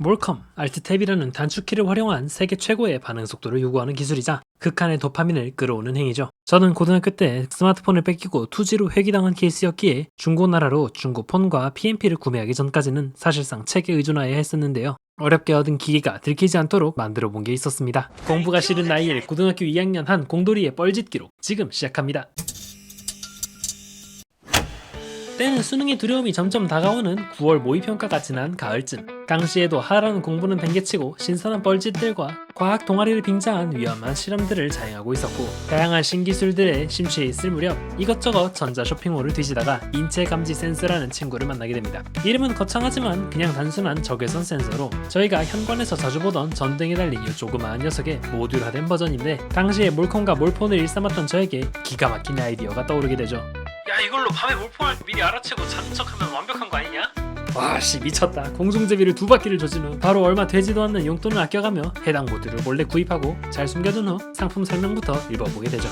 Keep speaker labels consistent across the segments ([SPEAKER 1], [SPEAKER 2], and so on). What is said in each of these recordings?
[SPEAKER 1] 몰컴, Alt-탭이라는 단축키를 활용한 세계 최고의 반응 속도를 요구하는 기술이자 극한의 도파민을 끌어오는 행위죠. 저는 고등학교 때 스마트폰을 뺏기고 투지로 회귀당한 케이스였기에 중고나라로 중고폰과 PMP를 구매하기 전까지는 사실상 책에 의존하여야 했었는데요. 어렵게 얻은 기기가 들키지 않도록 만들어 본 게 있었습니다. 공부가 싫은 나이에 고등학교 2학년 한 공돌이의 뻘짓 기록 지금 시작합니다. 때는 수능의 두려움이 점점 다가오는 9월 모의평가가 지난 가을쯤. 당시에도 하라는 공부는 뱅개치고 신선한 뻘짓들과 과학 동아리를 빙자한 위험한 실험들을 자행하고 있었고, 다양한 신기술들에 심취해 있을 무렵 이것저것 전자 쇼핑몰을 뒤지다가 인체감지 센서라는 친구를 만나게 됩니다. 이름은 거창하지만 그냥 단순한 적외선 센서로 저희가 현관에서 자주 보던 전등에 달린 이 조그마한 녀석의 모듈화된 버전인데, 당시에 몰컴과 몰폰을 일삼았던 저에게 기가 막힌 아이디어가 떠오르게 되죠. 야, 이걸로 밤에 몰폰할 때 미리 알아채고 자는 척하면 완벽한 거 아니냐? 와씨, 미쳤다. 공중제비를 2바퀴를 조진 후 바로 얼마 되지도 않는 용돈을 아껴가며 해당 모듈을 몰래 구입하고 잘 숨겨둔 후 상품 설명부터 읽어보게 되죠.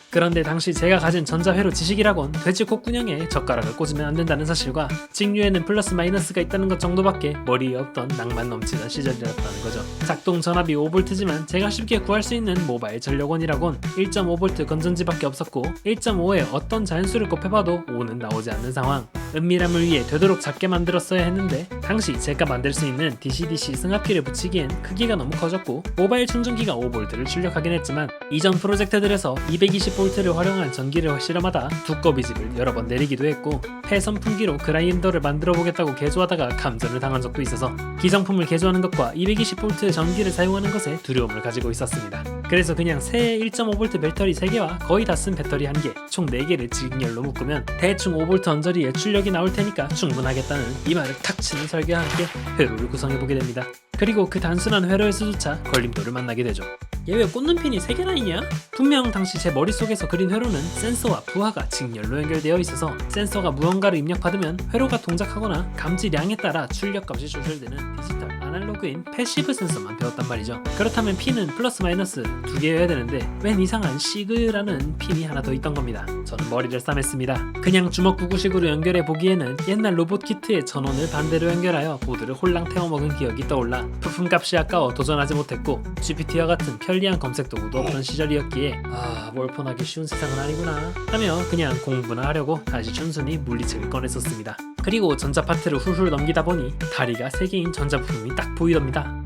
[SPEAKER 1] 그런데 당시 제가 가진 전자회로 지식이라곤 돼지 콧구녕에 젓가락을 꽂으면 안 된다는 사실과 직류에는 플러스 마이너스가 있다는 것 정도밖에 머리에 없던 낭만 넘치던 시절이었다는 거죠. 작동 전압이 5V지만 제가 쉽게 구할 수 있는 모바일 전력원이라곤 1.5V 건전지밖에 없었고, 1.5에 어떤 자연수를 곱해봐도 5는 나오지 않는 상황. 은밀함을 위해 되도록 작게 만들었어야 했는데, 당시 제가 만들 수 있는 DC-DC 승합기를 붙이기엔 크기가 너무 커졌고 모바일 충전기가 5V를 출력하긴 했지만 이전 프로젝트들에서 220V를 활용한 전기를 실험하다 두꺼비 집을 여러 번 내리기도 했고, 폐선풍기로 그라인더를 만들어 보겠다고 개조하다가 감전을 당한 적도 있어서 기성품을 개조하는 것과 220V 전기를 사용하는 것에 두려움을 가지고 있었습니다. 그래서 그냥 새 1.5V 배터리 3개와 거의 다 쓴 배터리 1개, 총 4개를 직렬로 묶으면 대충 5V 언저리에 출력이 나올 테니까 충분하겠다는 이 말을 탁 치는 설계와 함께 회로를 구성해보게 됩니다. 그리고 그 단순한 회로에서조차 걸림돌을 만나게 되죠. 얘 왜 꽂는 핀이 3개나 있냐? 분명 당시 제 머릿속에서 그린 회로는 센서와 부하가 직렬로 연결되어 있어서 센서가 무언가를 입력받으면 회로가 동작하거나 감지량에 따라 출력값이 조절되는 디지털 아날로그인 패시브 센서만 배웠단 말이죠. 그렇다면 핀은 플러스 마이너스 2개여야 되는데 웬 이상한 시그라는 핀이 하나 더 있던 겁니다. 저는 머리를 싸맸습니다. 그냥 주먹구구식으로 연결해 보기에는 옛날 로봇 키트의 전원을 반대로 연결하여 보드를 홀랑 태워먹은 기억이 떠올라 부품값이 아까워 도전하지 못했고, GPT와 같은 편리한 검색 도구도 없던 시절이었기에 몰폰하기 쉬운 세상은 아니구나 하며 그냥 공부나 하려고 다시 순순히 물리책을 꺼냈었습니다. 그리고 전자파트를 훌훌 넘기다 보니 다리가 3개인 전자부품이 딱 보이답니다.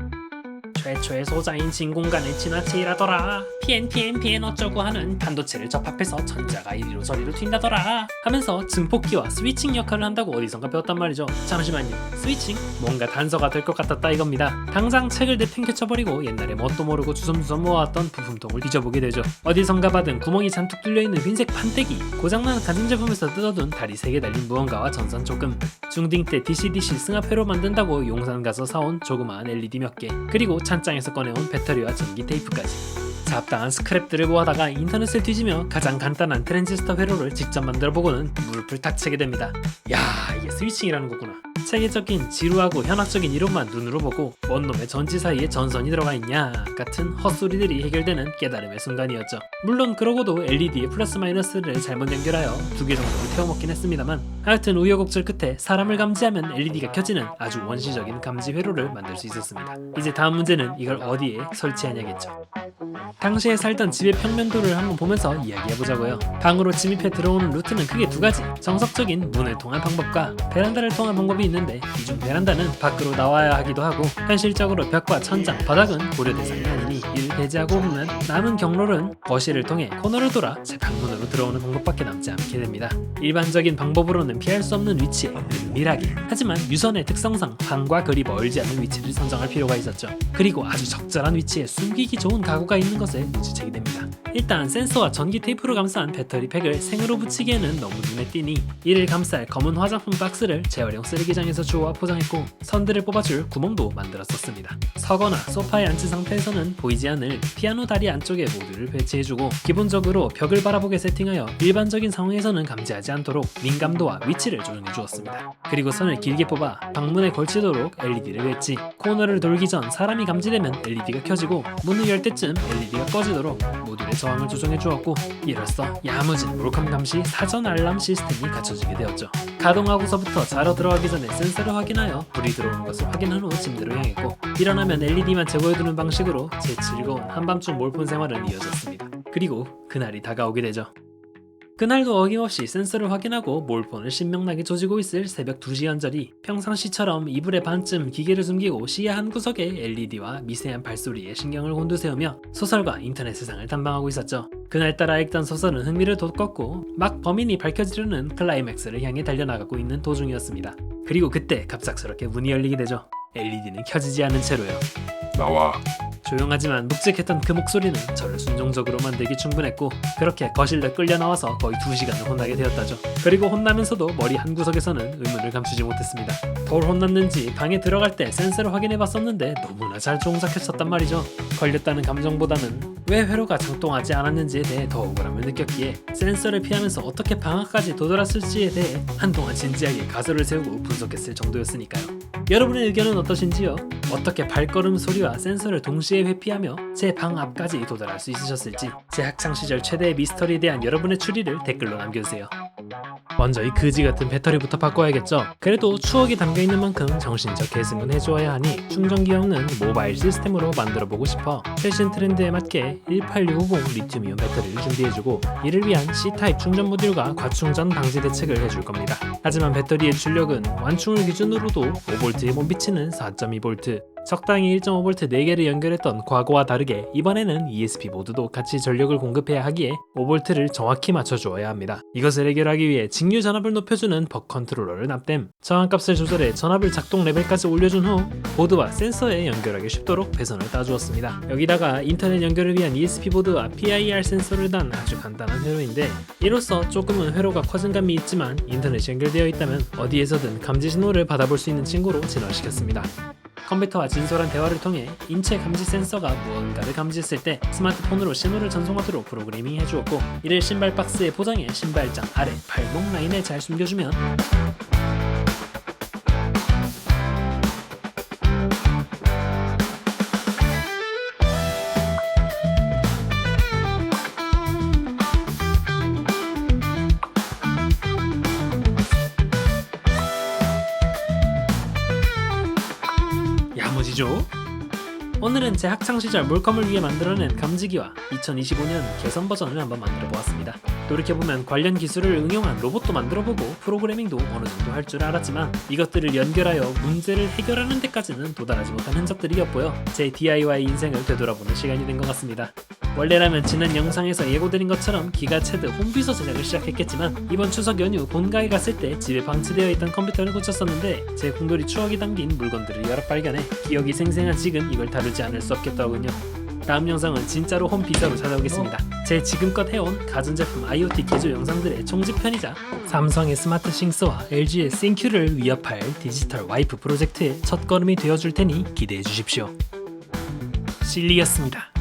[SPEAKER 1] 최초의 소자인 진공관을 지나쳐 일하더라. PN 어쩌고 하는 반도체를 접합해서 전자가 이리로 저리로 튄다더라 하면서 증폭기와 스위칭 역할을 한다고 어디선가 배웠단 말이죠. 잠시만요, 스위칭? 뭔가 단서가 될 것 같았다 이겁니다. 당장 책을 내팽개쳐버리고 옛날에 뭣도 모르고 주섬주섬 모아왔던 부품통을 뒤져보게 되죠. 어디선가 받은 구멍이 잔뜩 뚫려있는 흰색 판때기, 고장난 가전제품에서 뜯어둔 다리 3개 달린 무언가와 전선 조금, 중딩 때 DC-DC 승합회로 만든다고 용산 가서 사온 조그마한 LED 몇 개, 그리고 찬장에서 꺼내온 배터리와 전기 테이프까지. 잡다한 스크랩들을 모아다가 인터넷을 뒤지며 가장 간단한 트랜지스터 회로를 직접 만들어보고는 무릎을 탁 치게 됩니다. 야, 이게 스위칭이라는 거구나. 책에 적힌 지루하고 현학적인 이론만 눈으로 보고 뭔 놈의 전지 사이에 전선이 들어가 있냐 같은 헛소리들이 해결되는 깨달음의 순간이었죠. 물론 그러고도 LED의 플러스 마이너스를 잘못 연결하여 2개 정도를 태워먹긴 했습니다만, 하여튼 우여곡절 끝에 사람을 감지하면 LED가 켜지는 아주 원시적인 감지 회로를 만들 수 있었습니다. 이제 다음 문제는 이걸 어디에 설치하냐겠죠. 당시에 살던 집의 평면도를 한번 보면서 이야기해보자고요. 방으로 침입해 들어오는 루트는 크게 2가지. 정석적인 문을 통한 방법과 베란다를 통한 방법이 있는데, 이 중 베란다는 밖으로 나와야 하기도 하고 현실적으로 벽과 천장, 바닥은 고려 대상이 아니니 이를 배제하고 보면 남은 경로는 거실을 통해 코너를 돌아 제 방문으로 들어오는 방법밖에 남지 않게 됩니다. 일반적인 방법으로는 피할 수 없는 위치에 은밀하게, 하지만 유선의 특성상 방과 그리 멀지 않은 위치를 선정할 필요가 있었죠. 그리고 아주 적절한 위치에 숨기기 좋은 가구가 있는 것에 눈치채게 됩니다. 일단 센서와 전기 테이프로 감싼 배터리 팩을 생으로 붙이기에는 너무 눈에 띄니 이를 감쌀 검은 화장품 박스를 재활용 쓰레기장에서 주워 포장했고, 선들을 뽑아줄 구멍도 만들었었습니다. 서거나 소파에 앉은 상태에서는 보이지 않을 피아노 다리 안쪽에 모듈을 배치해주고, 기본적으로 벽을 바라보게 세팅하여 일반적인 상황에서는 감지하지 않도록 민감도와 위치를 조정해 주었습니다. 그리고 선을 길게 뽑아 방문에 걸치도록 LED를 배치, 코너를 돌기 전 사람이 감지되면 LED가 켜지고 문을 열 때쯤 LED가 꺼지도록 모듈의 저항을 조정해 주었고, 이로써 야무진 몰컴 감시 사전 알람 시스템이 갖춰지게 되었죠. 가동하고서부터 자러 들어가기 전에 센서를 확인하여 불이 들어오는 것을 확인한 후 침대로 향했고, 일어나면 LED만 제거해두는 방식으로 제 즐거운 한밤중 몰폰 생활은 이어졌습니다. 그리고 그날이 다가오게 되죠. 그날도 어김없이 센서를 확인하고 몰폰을 신명나게 조지고 있을 새벽 2시 연절이 평상시처럼 이불의 반쯤 기계를 숨기고 시야 한 구석에 LED와 미세한 발소리에 신경을 곤두세우며 소설과 인터넷 세상을 탐방하고 있었죠. 그날따라 읽던 소설은 흥미를 돋궜고 막 범인이 밝혀지려는 클라이맥스를 향해 달려나가고 있는 도중이었습니다. 그리고 그때 갑작스럽게 문이 열리게 되죠. LED는 켜지지 않은 채로요.
[SPEAKER 2] 나와.
[SPEAKER 1] 조용하지만 묵직했던 그 목소리는 저를 순종적으로 만들기 충분했고, 그렇게 거실로 끌려 나와서 거의 2시간을 혼나게 되었다죠. 그리고 혼나면서도 머리 한 구석에서는 의문을 감추지 못했습니다. 덜 혼났는지 방에 들어갈 때 센서를 확인해봤었는데 너무나 잘 종작했었단 말이죠. 걸렸다는 감정보다는 왜 회로가 작동하지 않았는지에 대해 더 억울함을 느꼈기에 센서를 피하면서 어떻게 방아까지 도달했을지에 대해 한동안 진지하게 가설을 세우고 분석했을 정도였으니까요. 여러분의 의견은 어떠신지요? 어떻게 발걸음 소리와 센서를 동시에 회피하며 제 방 앞까지 도달할 수 있으셨을지, 제 학창시절 최대의 미스터리에 대한 여러분의 추리를 댓글로 남겨주세요. 먼저 이 그지같은 배터리부터 바꿔야겠죠. 그래도 추억이 담겨있는 만큼 정신적 계승은 해주어야 하니 충전기 없는 모바일 시스템으로 만들어보고 싶어 최신 트렌드에 맞게 18650 리튬이온 배터리를 준비해주고, 이를 위한 C타입 충전 모듈과 과충전 방지 대책을 해줄 겁니다. 하지만 배터리의 출력은 완충을 기준으로도 5V에 못 미치는 4.2V, 적당히 1.5V 4개를 연결했던 과거와 다르게 이번에는 ESP 모드도 같이 전력을 공급해야 하기에 5V를 정확히 맞춰주어야 합니다. 이것을 해결하기 위해 직류 전압을 높여주는 벅 컨트롤러를 납땜, 저항값을 조절해 전압을 작동 레벨까지 올려준 후 보드와 센서에 연결하기 쉽도록 배선을 따주었습니다. 여기다가 인터넷 연결을 위한 ESP 보드와 PIR 센서를 단 아주 간단한 회로인데, 이로써 조금은 회로가 커진 감이 있지만 인터넷이 연결되어 있다면 어디에서든 감지 신호를 받아볼 수 있는 친구로 진화시켰습니다. 컴퓨터와 진솔한 대화를 통해 인체 감지 센서가 무언가를 감지했을 때 스마트폰으로 신호를 전송하도록 프로그래밍 해주었고, 이를 신발 박스에 포장해 신발장 아래 발목 라인에 잘 숨겨주면 야무지죠? 오늘은 제 학창시절 몰컴을 위해 만들어낸 감지기와 2025년 개선 버전을 한번 만들어 보았습니다. 돌이켜보면 관련 기술을 응용한 로봇도 만들어보고 프로그래밍도 어느 정도 할 줄 알았지만 이것들을 연결하여 문제를 해결하는 데까지는 도달하지 못한 흔적들이었고요. 제 DIY 인생을 되돌아보는 시간이 된 것 같습니다. 원래라면 지난 영상에서 예고드린 것처럼 기가체드 홈비서 제작을 시작했겠지만, 이번 추석 연휴 본가에 갔을 때 집에 방치되어 있던 컴퓨터를 고쳤었는데 제 공돌이 추억이 담긴 물건들을 여러 발견해 기억이 생생한 지금 이걸 다루지 않을 수 없겠더군요. 다음 영상은 진짜로 홈비서로 찾아오겠습니다. 제 지금껏 해온 가전제품 IoT 개조 영상들의 총집편이자 삼성의 스마트 싱스와 LG의 싱큐를 위협할 디지털 와이프 프로젝트의 첫걸음이 되어줄 테니 기대해 주십시오. 실리였습니다.